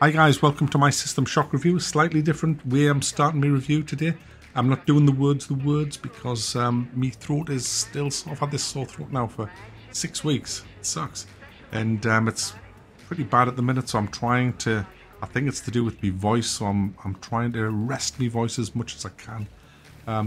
Hi guys, welcome to my System Shock review. A slightly different way I'm starting my review today. I'm not doing the words because my throat is still, I've had this sore throat now for 6 weeks. It sucks. And it's pretty bad at the minute, so I'm trying to, I think it's to do with my voice, so I'm trying to rest my voice as much as I can.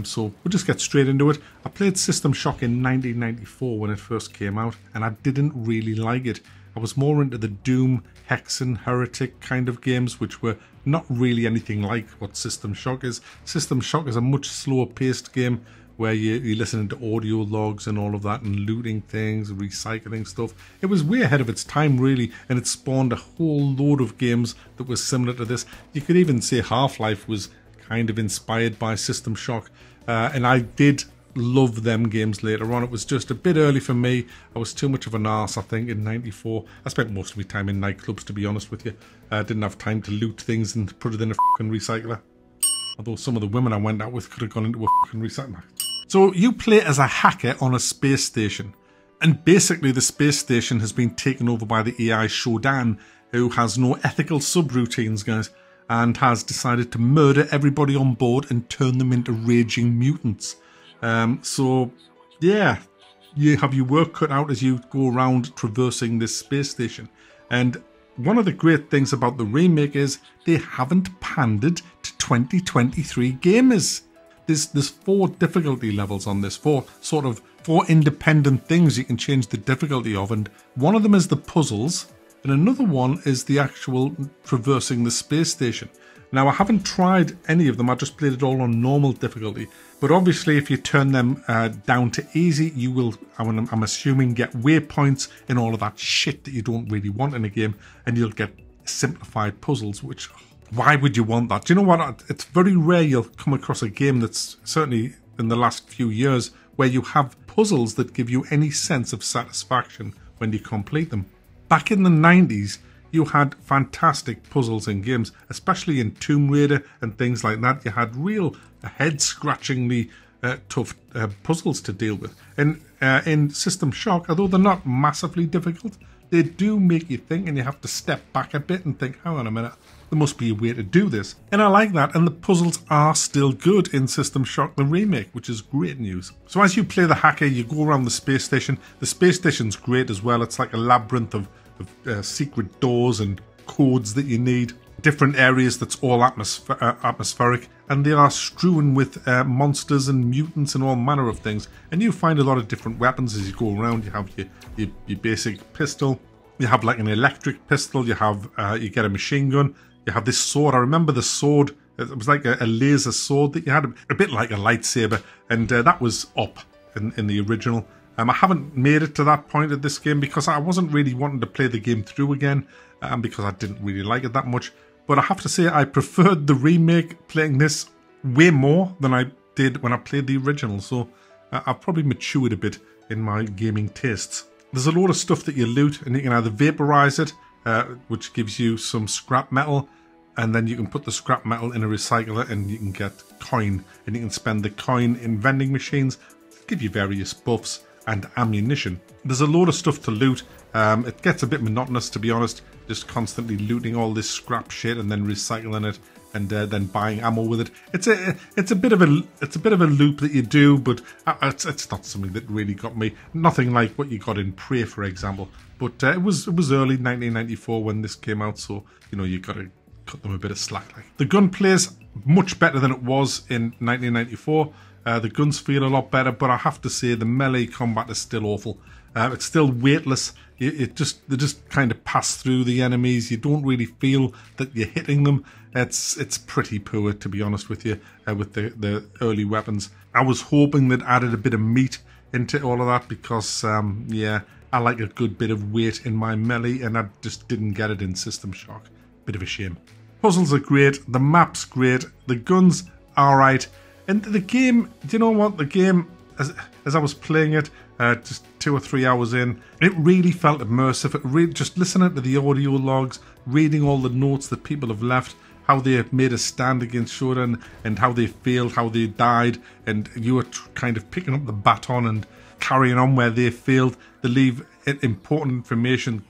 So we'll just get straight into it. I played System Shock in 1994 when it first came out, and I didn't really like it. I was more into the Doom, Hexen, Heretic kind of games, which were not really anything like what System Shock is. System Shock is a much slower paced game where you're listening to audio logs and all of that and looting things, recycling stuff. It was way ahead of its time really, and it spawned a whole load of games that were similar to this. You could even say Half-Life was kind of inspired by System Shock, and I did love them games later on. It was just a bit early for me. I was too much of an arse, I think, in 94. I spent most of my time in nightclubs, to be honest with you. I didn't have time to loot things and put it in a fucking recycler. Although some of the women I went out with could have gone into a fucking recycler. So you play as a hacker on a space station. And basically the space station has been taken over by the AI Shodan, who has no ethical subroutines, guys, and has decided to murder everybody on board and turn them into raging mutants. So, yeah, you have your work cut out as you go around traversing this space station. And one of the great things about the remake is they haven't pandered to 2023 gamers. There's 4 difficulty levels on this, 4 independent things you can change the difficulty of, and one of them is the puzzles, and another one is the actual traversing the space station. Now, I haven't tried any of them, I just played it all on normal difficulty. But obviously, if you turn them down to easy, you will, I'm assuming, get waypoints and all of that shit that you don't really want in a game. And you'll get simplified puzzles, which, why would you want that? Do you know what? It's very rare you'll come across a game that's, certainly in the last few years, where you have puzzles that give you any sense of satisfaction when you complete them. Back in the 90s, you had fantastic puzzles in games, especially in Tomb Raider and things like that. You had real head-scratchingly tough puzzles to deal with. And in System Shock, although they're not massively difficult, they do make you think, and you have to step back a bit and think, hang on a minute, there must be a way to do this. And I like that, and the puzzles are still good in System Shock, the remake, which is great news. So as you play the hacker, you go around the space station. The space station's great as well. It's like a labyrinth of secret doors and codes that you need, different areas that's all atmospheric, and they are strewn with monsters and mutants and all manner of things. And you find a lot of different weapons as you go around. You have your basic pistol, you have like an electric pistol, you have you get a machine gun, you have this sword. I remember the sword, it was like a laser sword that you had, a bit like a lightsaber, and that was up in the original. I haven't made it to that point of this game because I wasn't really wanting to play the game through again, because I didn't really like it that much. But I have to say I preferred the remake, playing this way more than I did when I played the original. So I've probably matured a bit in my gaming tastes. There's a load of stuff that you loot, and you can either vaporize it, which gives you some scrap metal, and then you can put the scrap metal in a recycler and you can get coin, and you can spend the coin in vending machines, give you various buffs and ammunition. There's a load of stuff to loot. It gets a bit monotonous, to be honest, just constantly looting all this scrap shit and then recycling it and then buying ammo with it. It's a bit of a loop that you do, but it's not something that really got me. Nothing like what you got in Prey, for example. But it was early 1994 when this came out, so you know you got to cut them a bit of slack. Like, the gunplay's much better than it was in 1994. The guns feel a lot better, but I have to say the melee combat is still awful. It's still weightless. They just kind of pass through the enemies. You don't really feel that you're hitting them. It's pretty poor, to be honest with you, with the early weapons. I was hoping that added a bit of meat into all of that because, yeah, I like a good bit of weight in my melee, and I just didn't get it in System Shock. Bit of a shame. Puzzles are great. The map's great. The guns are right. And the game, do you know what? The game, as I was playing it, just 2 or 3 hours in, it really felt immersive. It really, just listening to the audio logs, reading all the notes that people have left, how they have made a stand against Shodan, and how they failed, how they died, and you were kind of picking up the baton and carrying on where they failed. They leave important information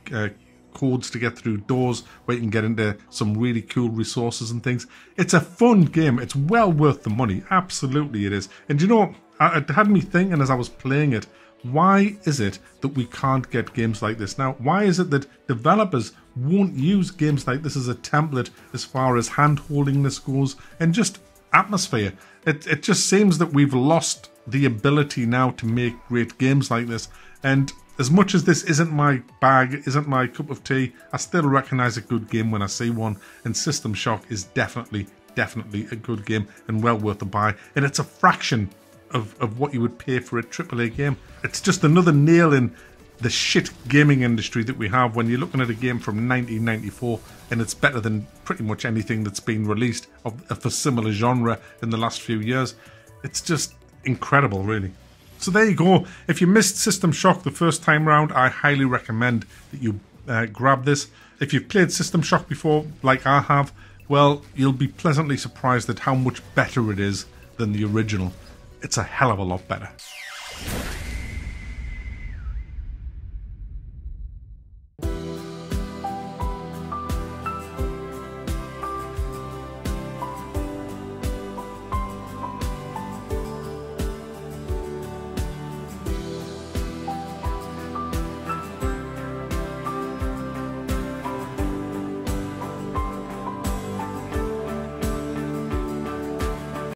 codes to get through doors, where you can get into some really cool resources and things. It's a fun game. It's well worth the money. Absolutely it is. And you know, it had me thinking as I was playing it, why is it that we can't get games like this now? Why is it that developers won't use games like this as a template as far as hand-holdingness goes and just atmosphere? It just seems that we've lost the ability now to make great games like this. And as much as this isn't my bag, isn't my cup of tea, I still recognise a good game when I see one. And System Shock is definitely a good game and well worth the buy. And it's a fraction of what you would pay for a AAA game. It's just another nail in the shit gaming industry that we have when you're looking at a game from 1994 and it's better than pretty much anything that's been released of a similar genre in the last few years. It's just incredible, really. So there you go. If you missed System Shock the first time round, I highly recommend that you grab this. If you've played System Shock before, like I have, well, you'll be pleasantly surprised at how much better it is than the original. It's a hell of a lot better.